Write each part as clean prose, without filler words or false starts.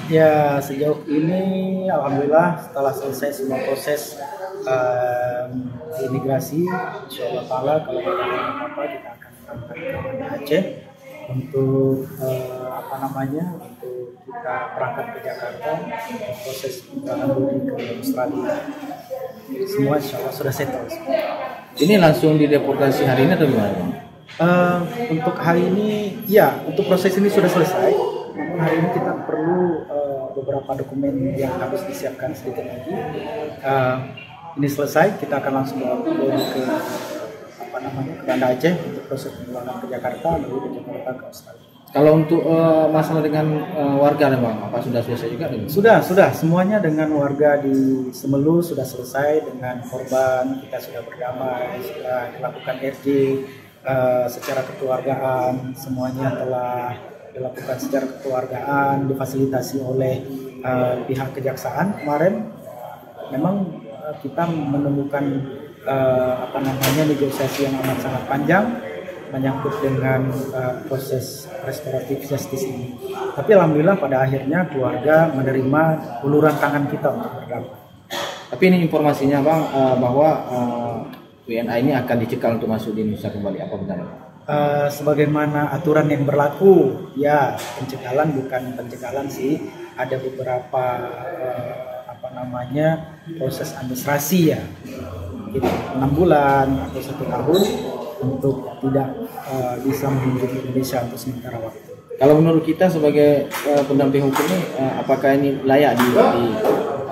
Ya, sejauh ini alhamdulillah setelah selesai semua proses imigrasi, insya Allah Ta'ala kalau ada apa-apa kita akan berangkat ke Banda Aceh untuk untuk kita berangkat ke Jakarta, proses penerbangan dulu ke Australia. Semua insya Allah sudah settle. Ini langsung dideportasi hari ini atau gimana, Bang? Untuk hari ini, ya, untuk proses ini sudah selesai. Namun hari ini kita perlu beberapa dokumen yang harus disiapkan sedikit lagi. Ini selesai, kita akan langsung bawa ke ke Banda Aceh untuk proses penerbangan ke Jakarta, lalu ke Jakarta ke Australia. Kalau untuk masalah dengan warga, Bang, apa sudah selesai juga? Sudah, semuanya dengan warga di Semelu sudah selesai, dengan korban kita sudah berdamai, sudah dilakukan RJ. Secara kekeluargaan semuanya telah dilakukan secara kekeluargaan, difasilitasi oleh pihak kejaksaan. Kemarin memang kita menemukan negosiasi yang amat sangat panjang menyangkut dengan proses restoratif justice ini. Tapi alhamdulillah pada akhirnya keluarga menerima uluran tangan kita untuk berdamai. Tapi ini informasinya, Bang, bahwa WNA ini akan dicekal untuk masuk di Indonesia kembali, apa benar? Sebagaimana aturan yang berlaku, ya pencekalan bukan pencekalan sih, ada beberapa proses administrasi ya, gitu, 6 bulan atau 1 tahun untuk tidak bisa mengunjungi Indonesia untuk sementara waktu. Kalau menurut kita sebagai pendamping hukum ini, apakah ini layak di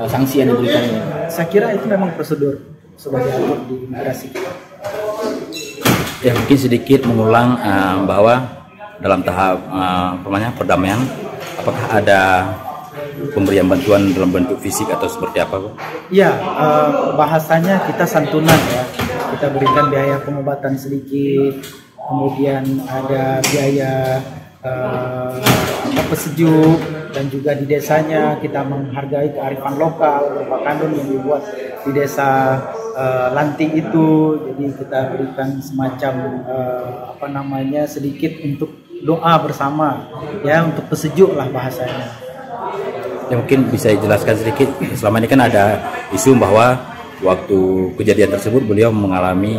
sanksi yang diberikan ini? Saya kira itu memang prosedur sudah diatur di imigrasi kita. Ya, mungkin sedikit mengulang bahwa dalam tahap perdamaian, apakah ada pemberian bantuan dalam bentuk fisik atau seperti apa, Bu? Ya, bahasanya kita santunan ya. Kita berikan biaya pengobatan sedikit, kemudian ada biaya pesejuk, dan juga di desanya kita menghargai kearifan lokal, berupa kandun yang dibuat di desa Lanting itu. Jadi kita berikan semacam sedikit untuk doa bersama ya, untuk pesejuk lah bahasanya. Ya, mungkin bisa dijelaskan sedikit. Selama ini kan ada isu bahwa waktu kejadian tersebut beliau mengalami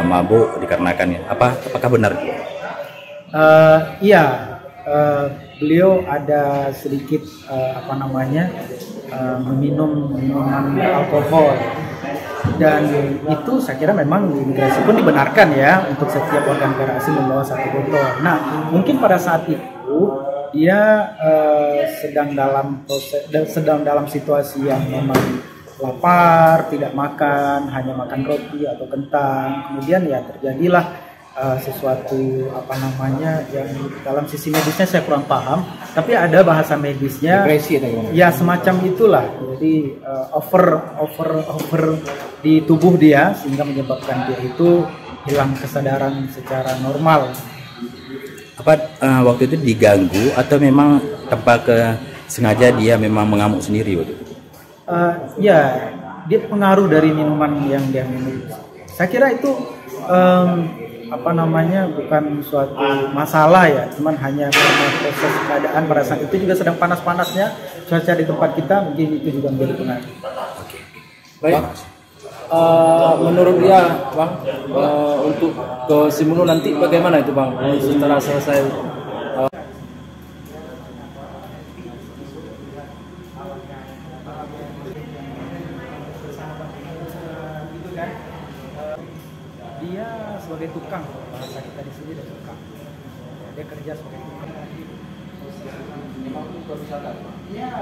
mabuk dikarenakan ya. Apakah benar? Iya, beliau ada sedikit meminum minuman alkohol, dan itu saya kira memang di imigrasi pun dibenarkan ya untuk setiap warga negara asing membawa 1 botol. Nah, mungkin pada saat itu dia sedang dalam situasi yang memang lapar, tidak makan, hanya makan roti atau kentang. Kemudian ya terjadilah sesuatu yang dalam sisi medisnya saya kurang paham, tapi ada bahasa medisnya depresi atau gimana? Ya semacam itulah. Jadi over di tubuh dia sehingga menyebabkan dia itu hilang kesadaran secara normal. Waktu itu diganggu atau memang tanpa sengaja dia memang mengamuk sendiri waktu itu? Ya, dia pengaruh dari minuman yang dia minum. Saya kira itu bukan suatu masalah ya, cuman hanya karena proses keadaan pada saat itu juga sedang panas-panasnya cuaca di tempat kita, mungkin itu juga menjadi pengaruh. Baik. Menurut dia, Bang, untuk ke Semelu nanti bagaimana itu, Bang, setelah selesai? Dia sebagai tukang, bahasa kita di sini ada tukang. Dia kerja sebagai tukang. Memang itu wisata. Iya.